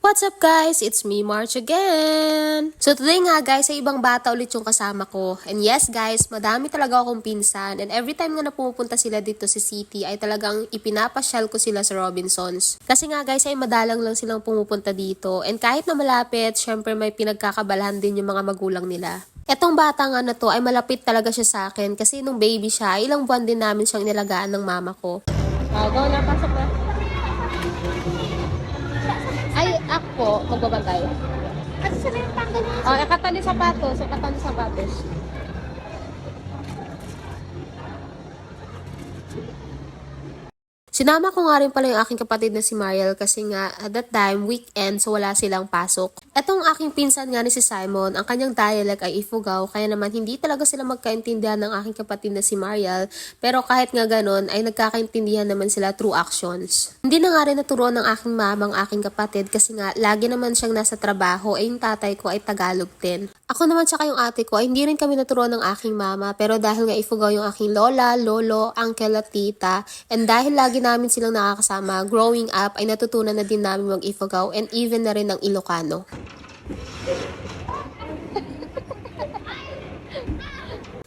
What's up guys? It's me, March again! So today nga guys, ay ibang bata ulit yung kasama ko. And yes guys, madami talaga akong pinsan. And every time nga na pumupunta sila dito sa city, ay talagang ipinapasyal ko sila sa Robinsons. Kasi nga guys, ay madalang lang silang pumupunta dito. And kahit na malapit, syempre may pinagkakabalahan din yung mga magulang nila. Etong bata nga na to ay malapit talaga siya sa akin kasi nung baby siya, ilang buwan din namin siyang nilagaan ng mama ko. Go na, pasok na. Ay, ako, magbabagay. Kasi sila yung tanggal mo. Katali sapatos, katali sapatos. Sinama ko nga rin pala yung aking kapatid na si Mariel kasi nga at that time, weekend, so wala silang pasok. Etong aking pinsan nga ni si Simon, ang kanyang dialect ay Ifugao, kaya naman hindi talaga sila magkaintindihan ng aking kapatid na si Mariel, pero kahit nga ganon ay nagkakaintindihan naman sila through actions. Hindi na nga rin naturuan ng aking mamang aking kapatid kasi nga lagi naman siyang nasa trabaho, ay yung tatay ko ay Tagalog din. Ako naman tsaka yung ate ko ay hindi rin kami naturuan ng aking mama, pero dahil nga Ifugao yung aking lola, lolo, uncle at tita, and dahil lagi namin silang nakakasama, growing up ay natutunan na din namin mag-Ifugao and even na rin ng Ilocano.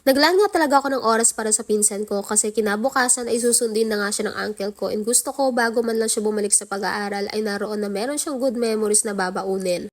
Naglaan nga talaga ako ng oras para sa pinsan ko kasi kinabukasan ay susundin na nga siya ng uncle ko and gusto ko bago man lang siya bumalik sa pag-aaral ay naroon na meron siyang good memories na babaunin.